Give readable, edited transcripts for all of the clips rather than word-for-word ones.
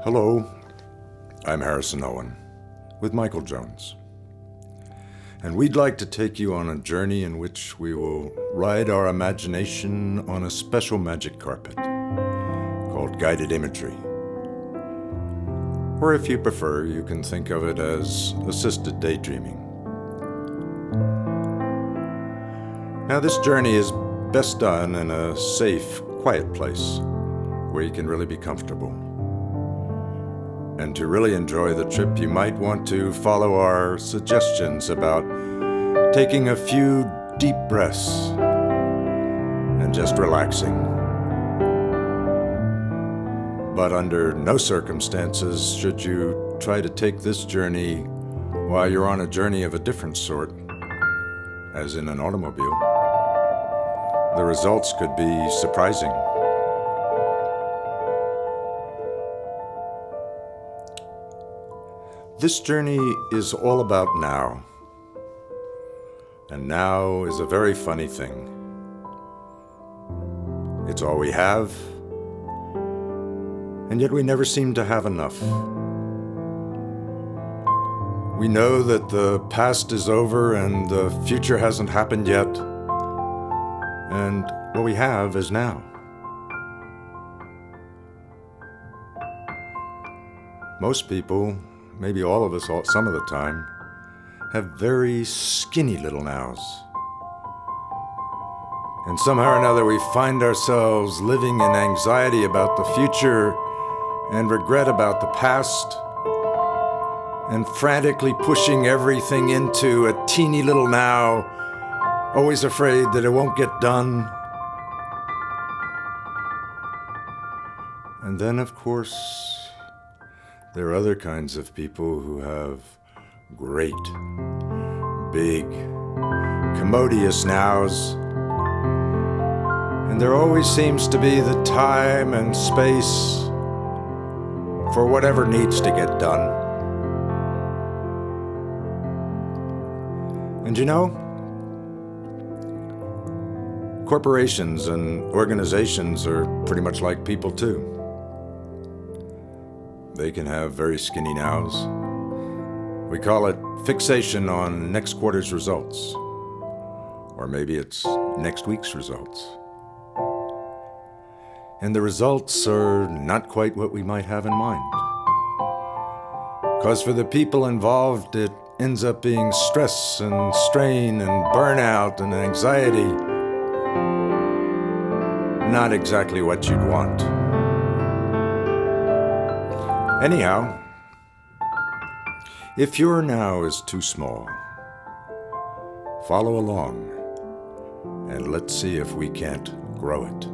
Hello, I'm Harrison Owen with Michael Jones, and we'd like to take you on a journey in which we will ride our imagination on a special magic carpet called guided imagery. Or if you prefer, you can think of it as assisted daydreaming. Now, this journey is best done in a safe, quiet place where you can really be comfortable. And to really enjoy the trip, you might want to follow our suggestions about taking a few deep breaths and just relaxing. But under no circumstances should you try to take this journey while you're on a journey of a different sort, as in an automobile. The results could be surprising. This journey is all about now. And now is a very funny thing. It's all we have, and yet we never seem to have enough. We know that the past is over and the future hasn't happened yet, and what we have is now. Most people, maybe all of us some of the time, have very skinny little nows. And somehow or another we find ourselves living in anxiety about the future and regret about the past and frantically pushing everything into a teeny little now, always afraid that it won't get done. And then, of course, there are other kinds of people who have great, big, commodious nows. And there always seems to be the time and space for whatever needs to get done. And you know, corporations and organizations are pretty much like people too. They can have very skinny nows. We call it fixation on next quarter's results. Or maybe it's next week's results. And the results are not quite what we might have in mind. Because for the people involved, it ends up being stress and strain and burnout and anxiety. Not exactly what you'd want. Anyhow, if your now is too small, follow along and let's see if we can't grow it.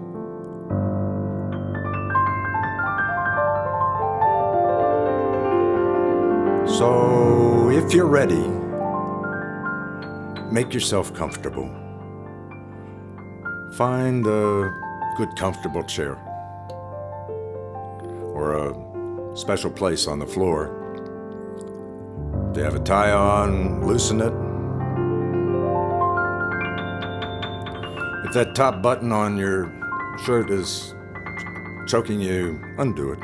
So, if you're ready, make yourself comfortable. Find a good, comfortable chair or a special place on the floor. If you have a tie on, loosen it. If that top button on your shirt is choking you, undo it.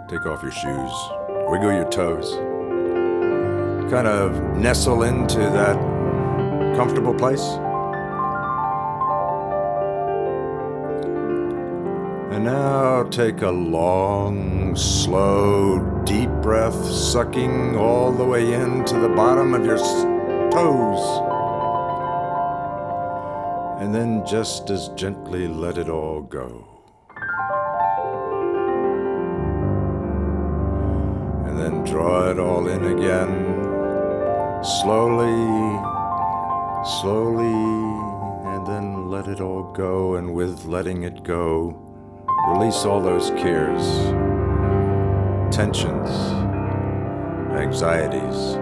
Take off your shoes, wiggle your toes. Kind of nestle into that comfortable place. And now take a long, slow, deep breath, sucking all the way into the bottom of your toes. And then just as gently let it all go. And then draw it all in again Slowly, slowly, and then let it all go. And with letting it go, release all those cares, tensions, anxieties.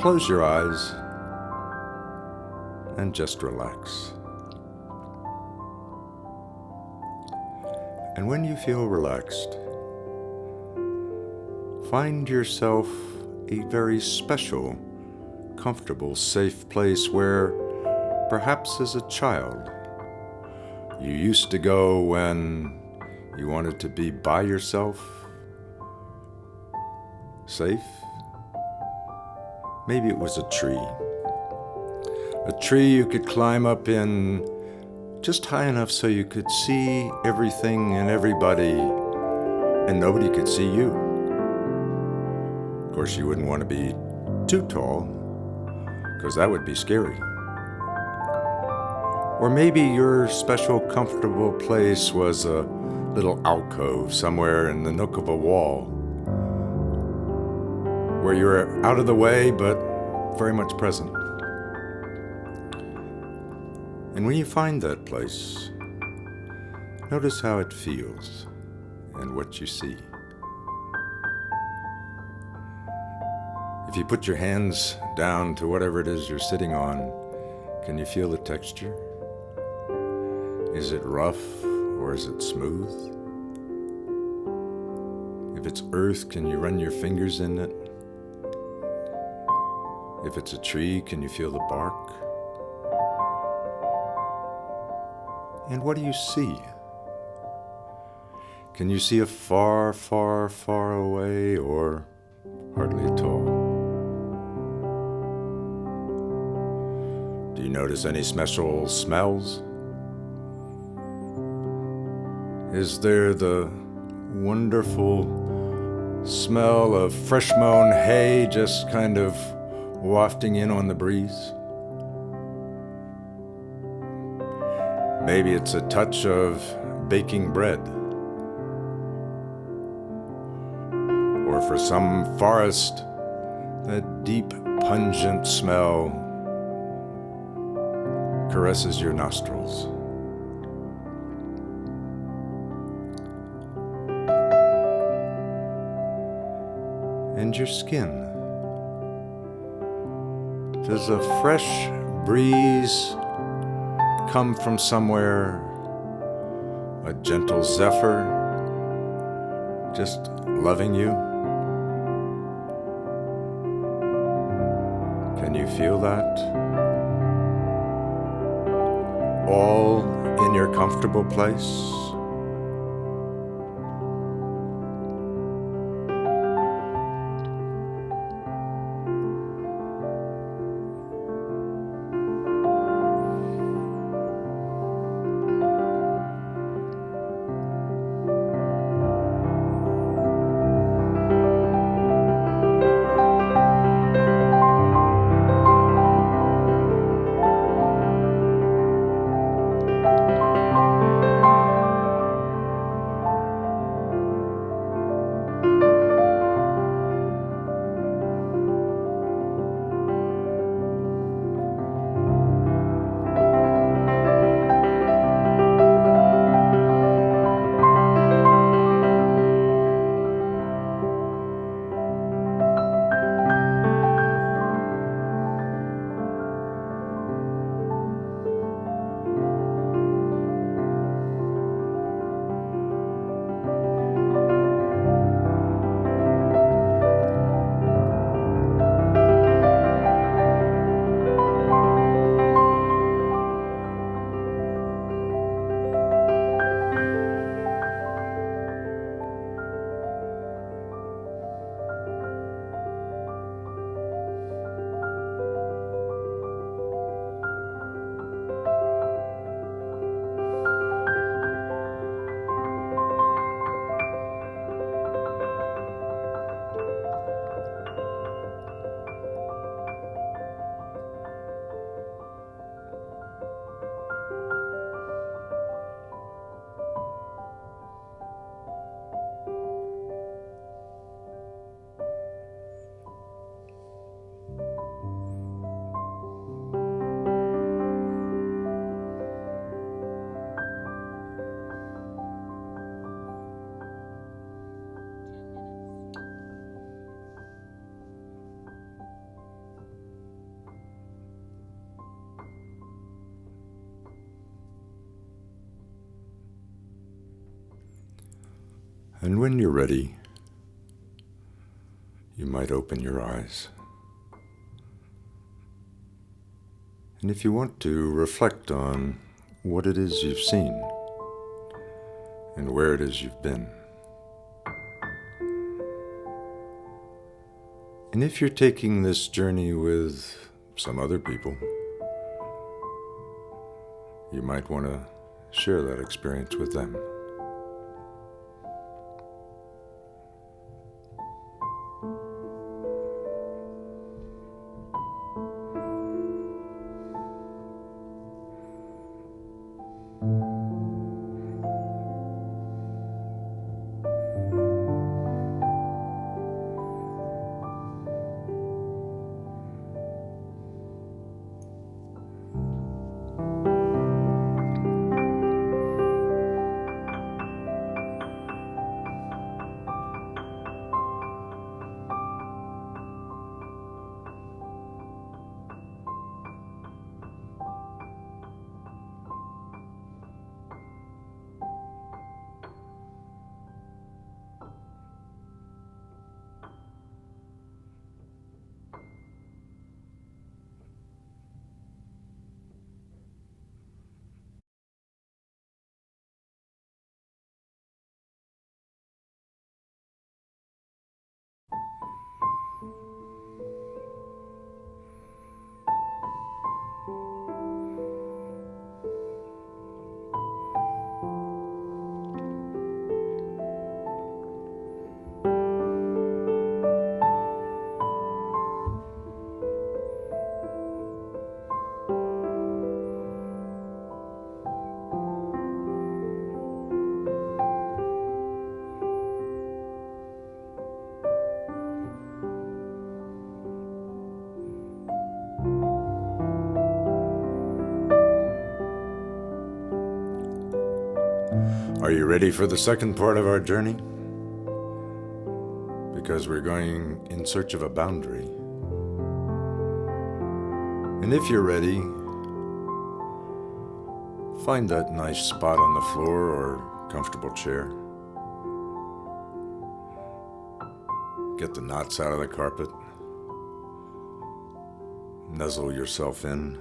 Close your eyes and just relax. And when you feel relaxed, find yourself a very special, comfortable, safe place where, perhaps as a child, you used to go when you wanted to be by yourself, safe. Maybe it was a tree you could climb up in just high enough so you could see everything and everybody, and nobody could see you. Of course, you wouldn't want to be too tall, because that would be scary. Or maybe your special, comfortable place was a little alcove somewhere in the nook of a wall, where you're out of the way, but very much present. And when you find that place, notice how it feels and what you see. If you put your hands down to whatever it is you're sitting on, can you feel the texture? Is it rough or is it smooth? If it's earth, can you run your fingers in it? If it's a tree, can you feel the bark? And what do you see? Can you see a far, far, far away, or hardly at all? Do you notice any special smells? Is there the wonderful smell of fresh mown hay just kind of wafting in on the breeze? Maybe it's a touch of baking bread. Or for some forest, that deep, pungent smell caresses your nostrils. And your skin. Does a fresh breeze come from somewhere? A gentle zephyr just loving you? Can you feel that? All in your comfortable place? And when you're ready, you might open your eyes. And if you want to, reflect on what it is you've seen and where it is you've been. And if you're taking this journey with some other people, you might want to share that experience with them. Are you ready for the second part of our journey? Because we're going in search of a boundary. And if you're ready, find that nice spot on the floor or comfortable chair. Get the knots out of the carpet. Nuzzle yourself in.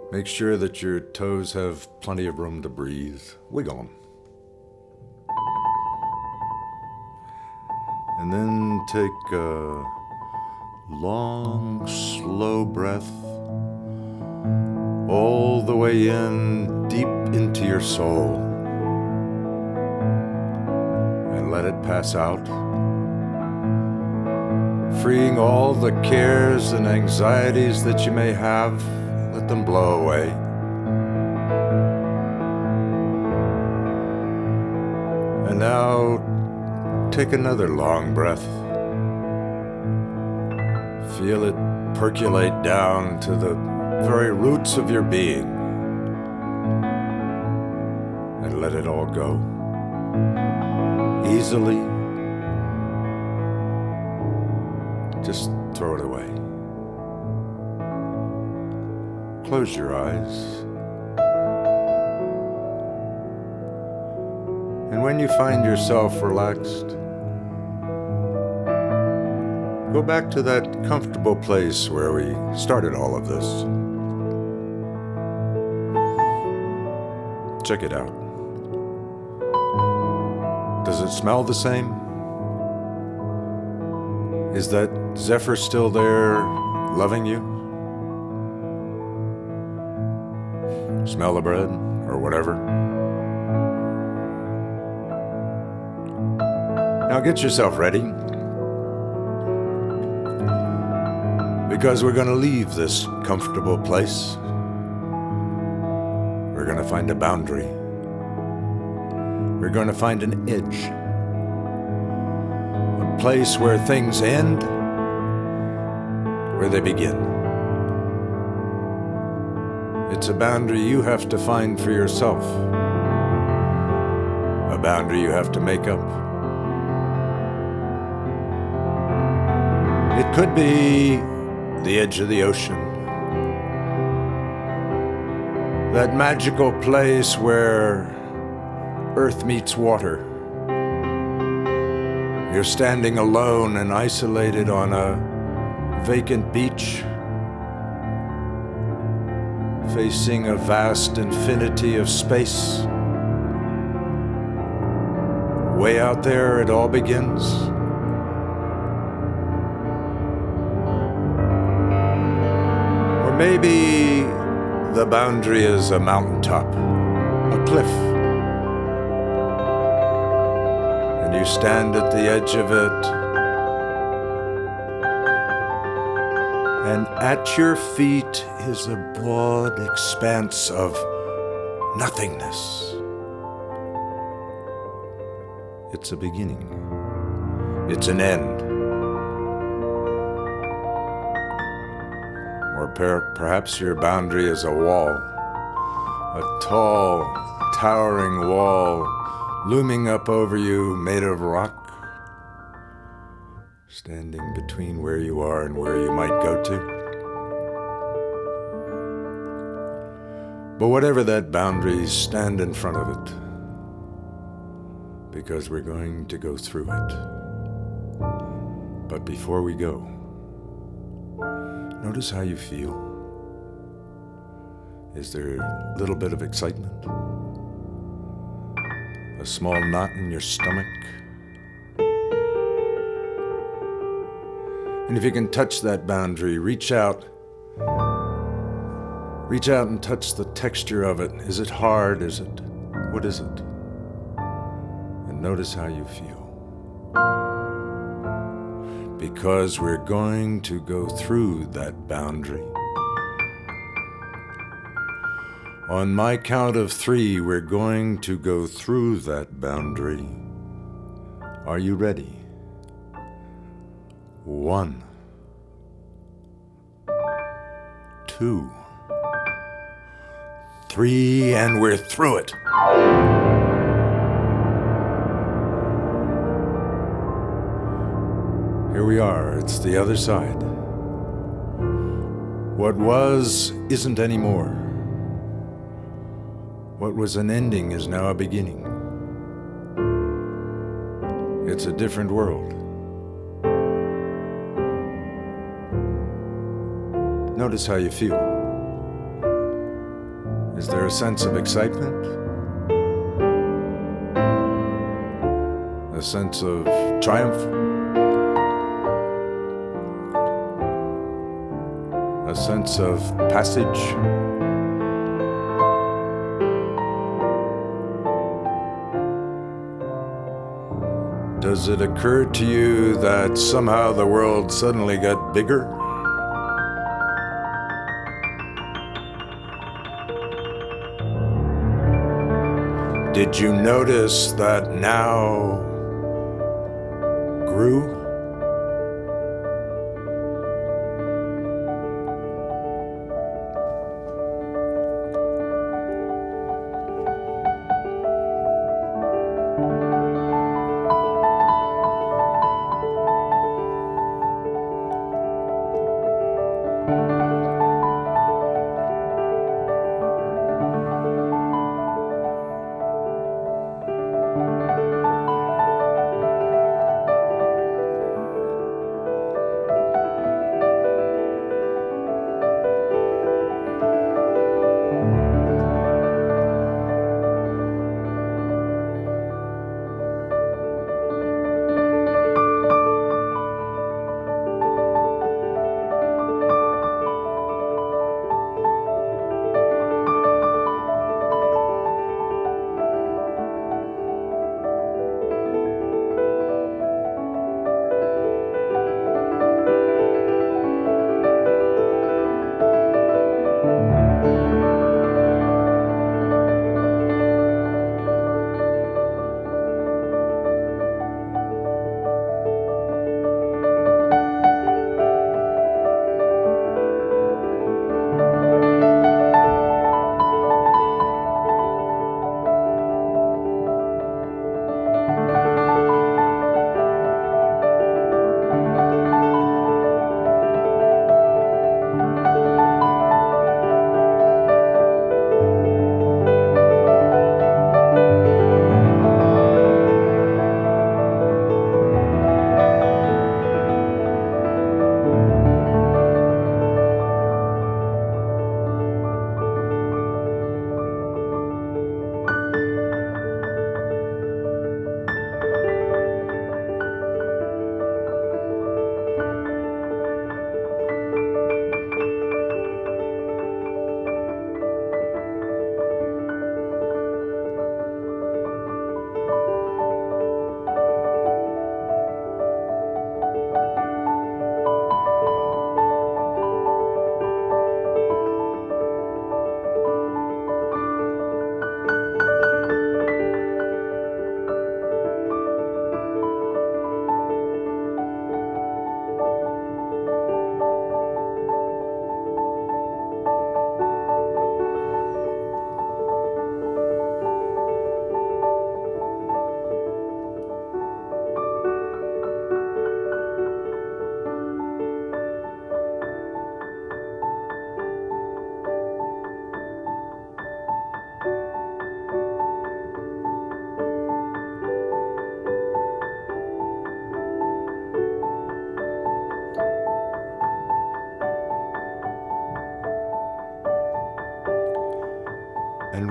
Make sure that your toes have plenty of room to breathe. Wiggle them. And then take a long, slow breath all the way in, deep into your soul. And let it pass out, freeing all the cares and anxieties that you may have. Let them blow away. And now take another long breath. Feel it percolate down to the very roots of your being. And let it all go. Easily. Just throw it away. Close your eyes. And when you find yourself relaxed, go back to that comfortable place where we started all of this. Check it out. Does it smell the same? Is that Zephyr still there, loving you? Smell the bread, or whatever. Now get yourself ready, because we're going to leave this comfortable place. We're going to find a boundary. We're going to find an edge. A place where things end, where they begin. It's a boundary you have to find for yourself. A boundary you have to make up. It could be the edge of the ocean. That magical place where earth meets water. You're standing alone and isolated on a vacant beach, facing a vast infinity of space. Way out there it all begins. Or maybe the boundary is a mountaintop, a cliff, and you stand at the edge of it, and at your feet is a broad expanse of nothingness. It's a beginning. It's an end. Or perhaps your boundary is a wall, a tall, towering wall looming up over you, made of rock, standing between where you are and where you might go to. But whatever that boundary, stand in front of it, because we're going to go through it. But before we go, notice how you feel. Is there a little bit of excitement? A small knot in your stomach? And if you can touch that boundary, reach out. Reach out and touch the texture of it. Is it hard? What is it? And notice how you feel. Because we're going to go through that boundary. On my count of 3, we're going to go through that boundary. Are you ready? 1, 2, 3, and we're through it. Here we are, it's the other side. What was isn't anymore. What was an ending is now a beginning. It's a different world. Notice how you feel. Is there a sense of excitement? A sense of triumph? A sense of passage? Does it occur to you that somehow the world suddenly got bigger? Did you notice that now grew?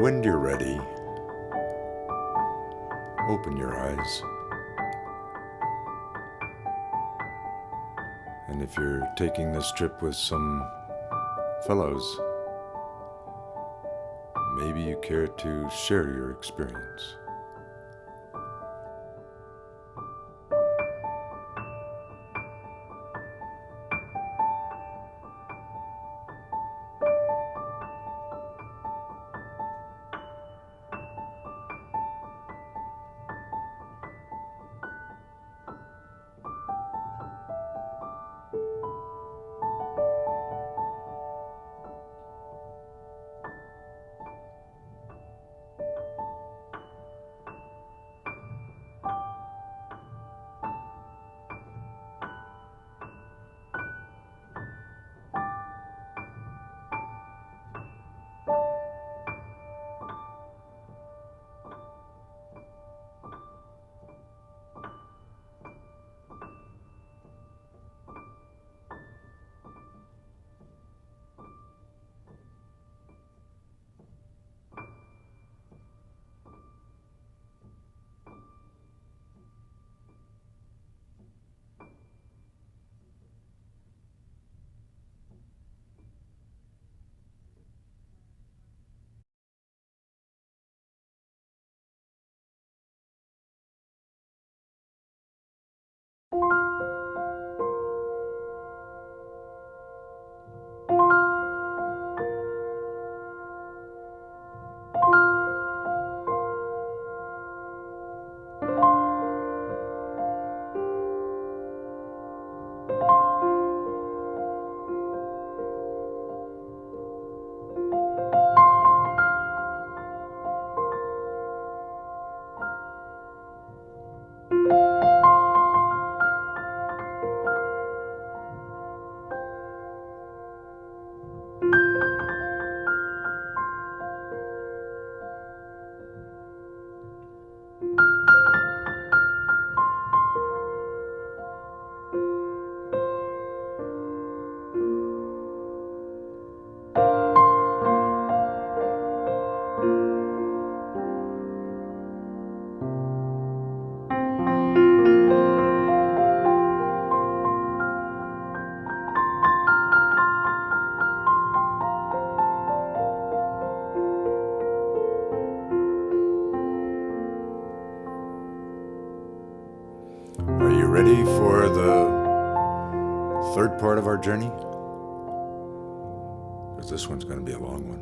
when you're ready, open your eyes. And if you're taking this trip with some fellows, maybe you care to share your experience. Are you ready for the third part of our journey? Because this one's going to be a long one.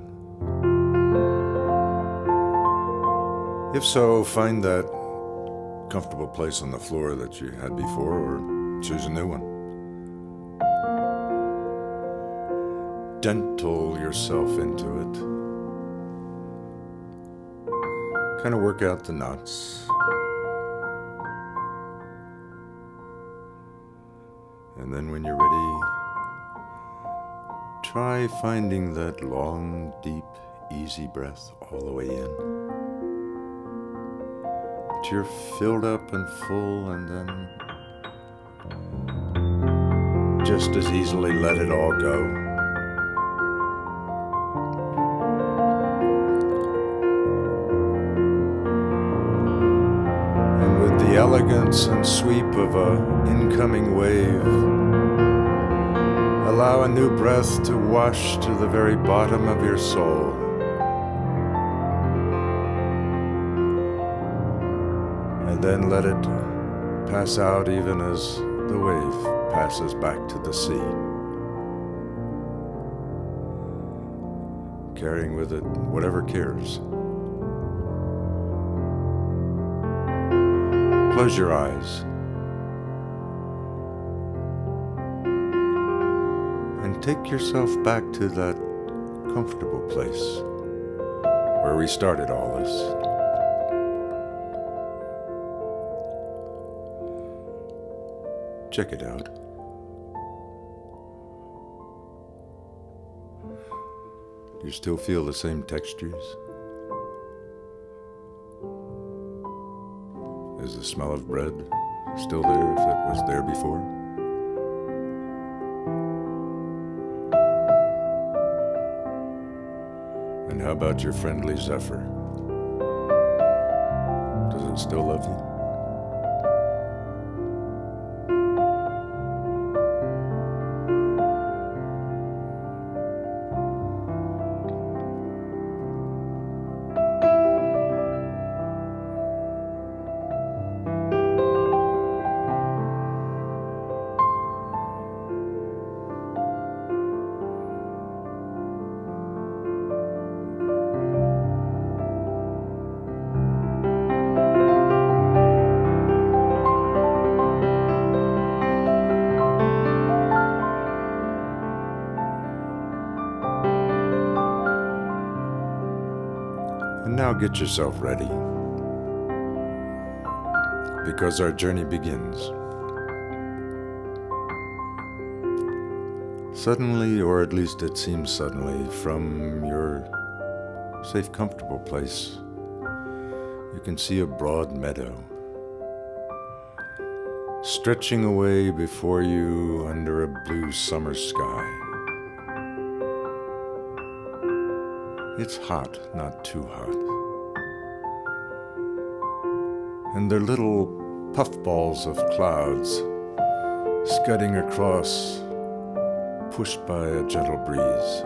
If so, find that comfortable place on the floor that you had before, or choose a new one. Gentle yourself into it. Kind of work out the knots. And then when you're ready, try finding that long, deep, easy breath all the way in. Till you're filled up and full, and then just as easily let it all go. And with the elegance and sweep of an incoming wave, allow a new breath to wash to the very bottom of your soul. And then let it pass out even as the wave passes back to the sea, carrying with it whatever cares. Close your eyes and take yourself back to that comfortable place where we started all this. Check it out. Do you still feel the same textures? Is the smell of bread still there if it was there before? And How about your friendly zephyr? Does it still love you? And now get yourself ready, because our journey begins. Suddenly, or at least it seems suddenly, from your safe, comfortable place, you can see a broad meadow stretching away before you under a blue summer sky. It's hot, not too hot. And they're little puffballs of clouds scudding across, pushed by a gentle breeze.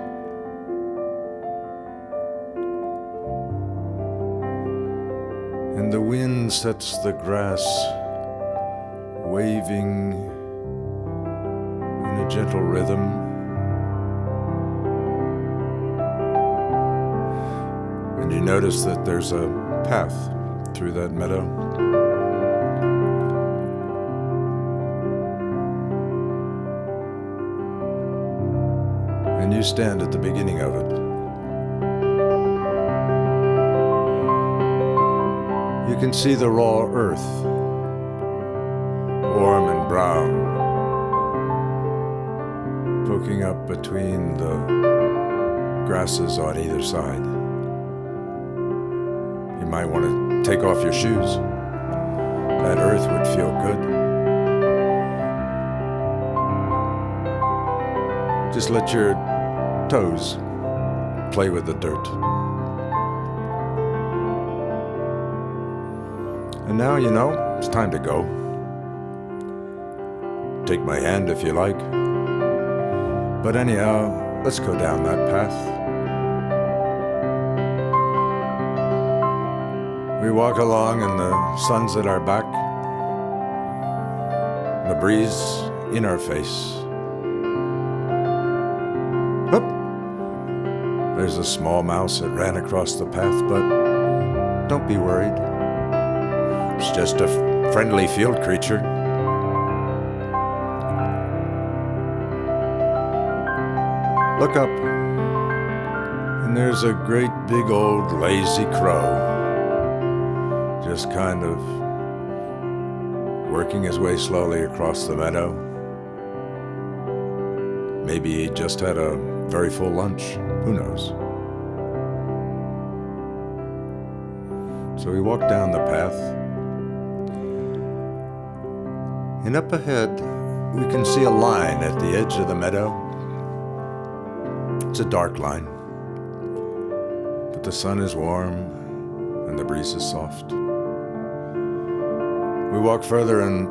And the wind sets the grass waving in a gentle rhythm. And you notice that there's a path through that meadow. And you stand at the beginning of it. You can see the raw earth, warm and brown, poking up between the grasses on either side. You might want to take off your shoes. That earth would feel good. Just let your toes play with the dirt. And now you know it's time to go. Take my hand if you like. But anyhow, let's go down that path. We walk along and the sun's at our back, the breeze in our face. Whoop! There's a small mouse that ran across the path, but don't be worried. It's just a friendly field creature. Look up, and there's a great big old lazy crow, just kind of working his way slowly across the meadow. Maybe he just had a very full lunch, who knows? So we walk down the path, and up ahead we can see a line at the edge of the meadow. It's a dark line, but the sun is warm and the breeze is soft. We walk further and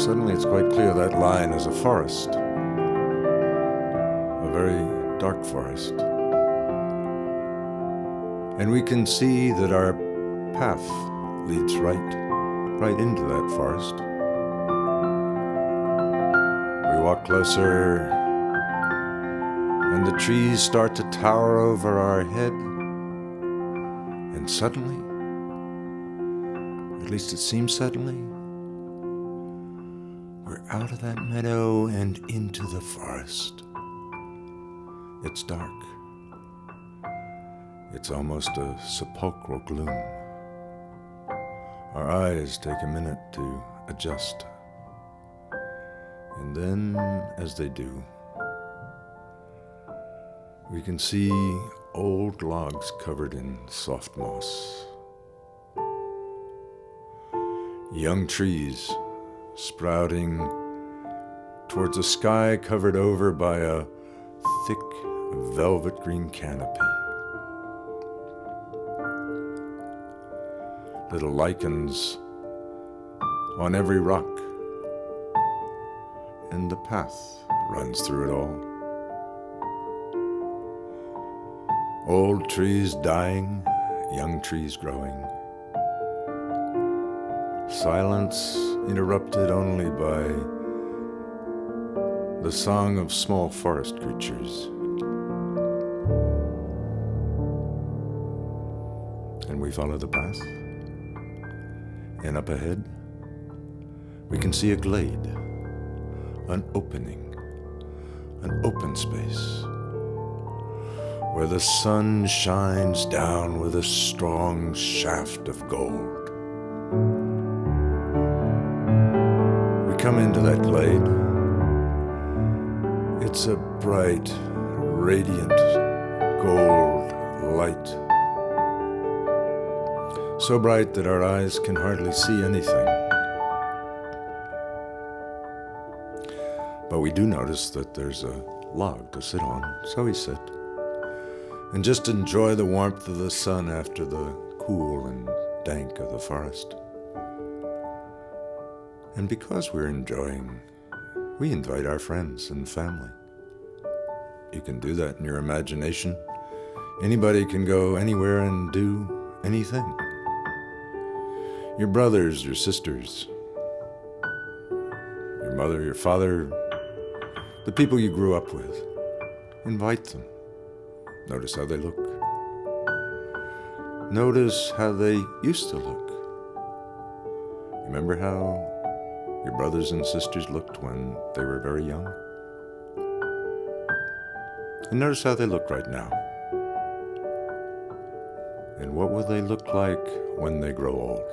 suddenly it's quite clear that line is a forest, a very dark forest. And we can see that our path leads right into that forest. We walk closer, and the trees start to tower over our head, and suddenly, at least it seems suddenly, we're out of that meadow and into the forest. It's dark. It's almost a sepulchral gloom. Our eyes take a minute to adjust. And then, as they do, we can see old logs covered in soft moss. Young trees sprouting towards a sky covered over by a thick velvet green canopy. little lichens on every rock, and the path runs through it all. Old trees dying, young trees growing. Silence interrupted only by the song of small forest creatures. And we follow the path, and up ahead we can see a glade, an opening, an open space, where the sun shines down with a strong shaft of gold. We come into that glade. It's a bright, radiant gold light, so bright that our eyes can hardly see anything. But we do notice that there's a log to sit on, so we sit and just enjoy the warmth of the sun after the cool and dank of the forest. And because we're enjoying, we invite our friends and family. You can do that in your imagination. Anybody can go anywhere and do anything. Your brothers, your sisters, your mother, your father, the people you grew up with. Invite them. Notice how they look. Notice how they used to look. Remember how your brothers and sisters looked when they were very young? And notice how they look right now. And what will they look like when they grow old?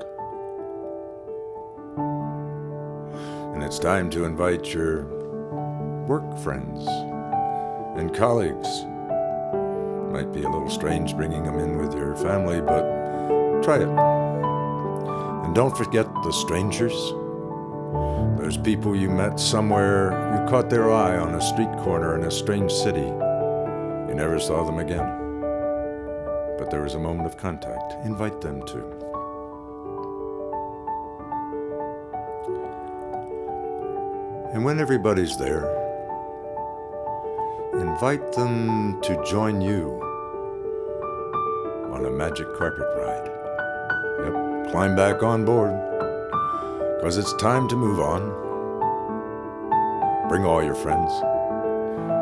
And it's time to invite your work friends and colleagues. Might be a little strange bringing them in with your family, but try it. And don't forget the strangers. Those people you met somewhere, you caught their eye on a street corner in a strange city. You never saw them again, but there was a moment of contact. Invite them too. And when everybody's there, invite them to join you on a magic carpet ride. Yep, climb back on board, because it's time to move on. Bring all your friends.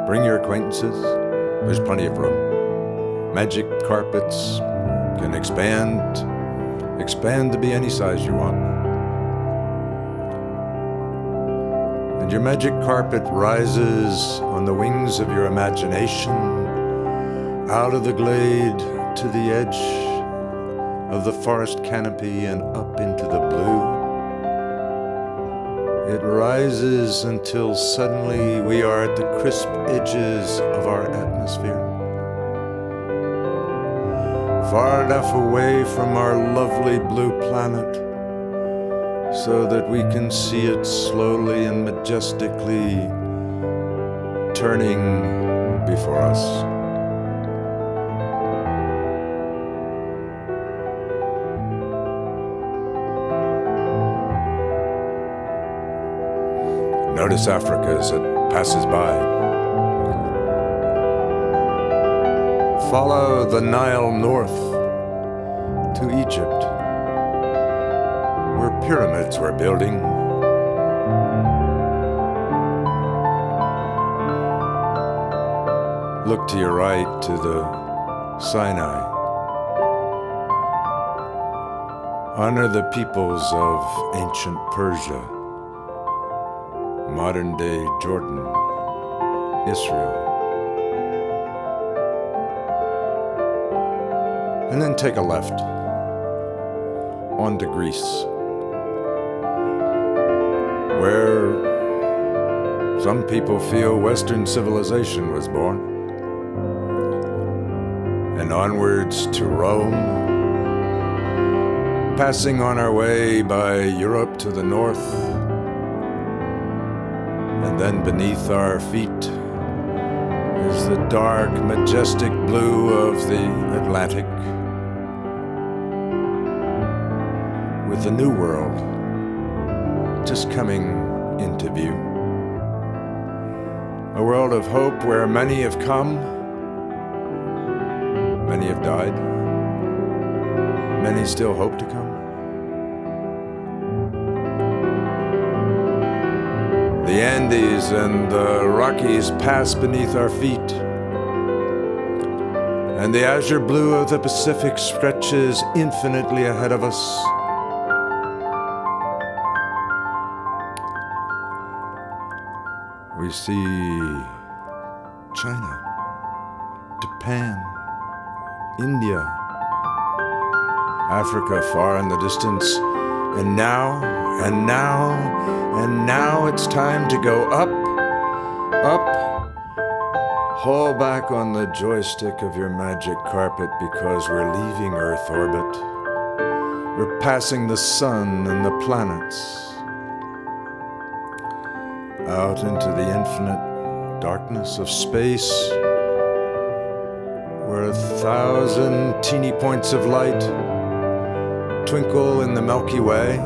Bring your acquaintances. There's plenty of room. Magic carpets can expand to be any size you want. And your magic carpet rises on the wings of your imagination, out of the glade to the edge of the forest canopy and up into the blue. It rises until suddenly we are at the crisp edges of our atmosphere, far enough away from our lovely blue planet so that we can see it slowly and majestically turning before us. Notice Africa as it passes by. Follow the Nile north to Egypt, where pyramids were building. Look to your right to the Sinai. Honor the peoples of ancient Persia, modern-day Jordan, Israel. And then take a left onto Greece, where some people feel Western civilization was born, and onwards to Rome, passing on our way by Europe to the north. And then beneath our feet is the dark, majestic blue of the Atlantic. a new world just coming into view. A world of hope where many have come, many have died, many still hope to come. The Andes and the Rockies pass beneath our feet, and the azure blue of the Pacific stretches infinitely ahead of us. We see China, Japan, India, Africa far in the distance, and now it's time to go up, up. Haul back on the joystick of your magic carpet, because we're leaving Earth orbit. We're passing the sun and the planets out into the infinite darkness of space, where 1,000 teeny points of light twinkle in the Milky Way.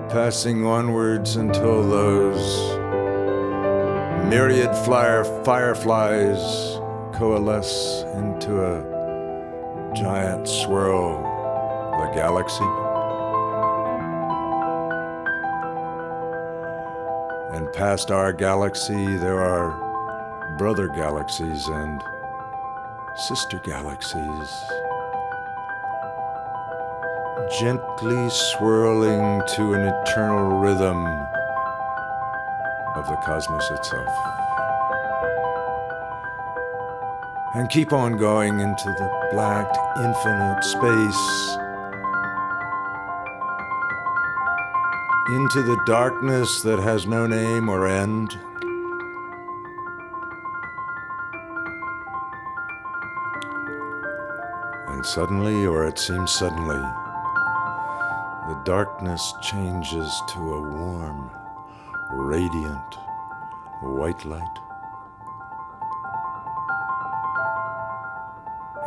Passing onwards until those myriad fireflies coalesce into a giant swirl, the galaxy. And past our galaxy, there are brother galaxies and sister galaxies, gently swirling to an eternal rhythm of the cosmos itself. And keep on going into the black, infinite space, into the darkness that has no name or end. And suddenly, or it seems suddenly, the darkness changes to a warm, radiant white light.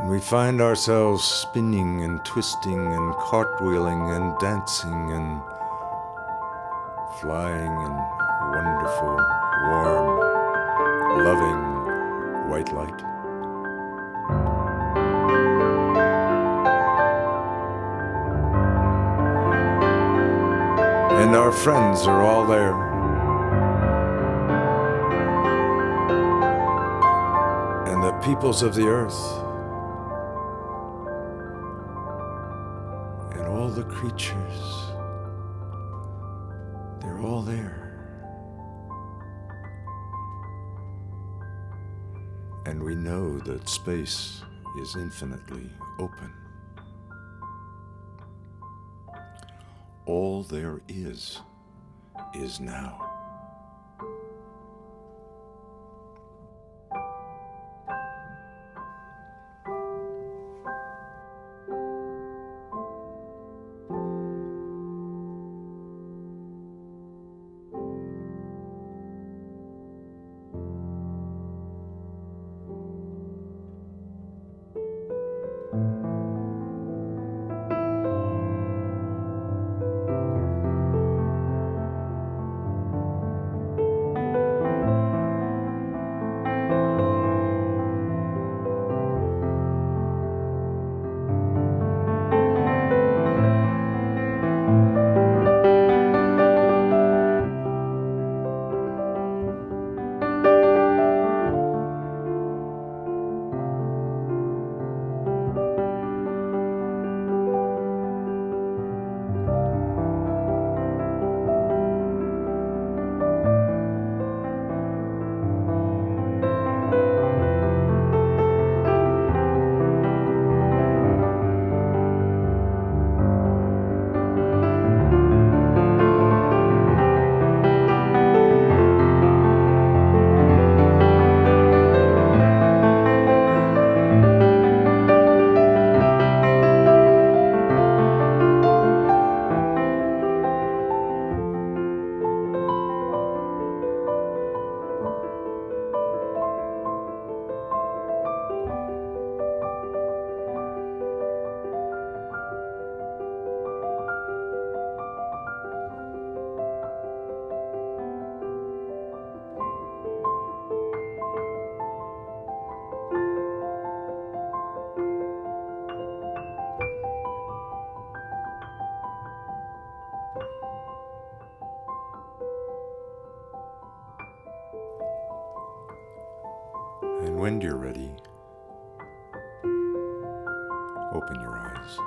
And we find ourselves spinning and twisting and cartwheeling and dancing and flying in wonderful, warm, loving white light. And our friends are all there. And the peoples of the earth. And all the creatures. They're all there. And we know that space is infinitely open. All there is now. when you're ready, open your eyes.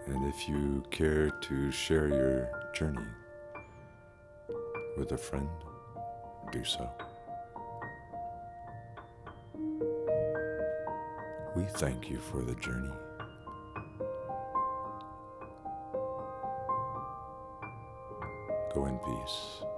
And if you care to share your journey with a friend, do so. We thank you for the journey. Go in peace.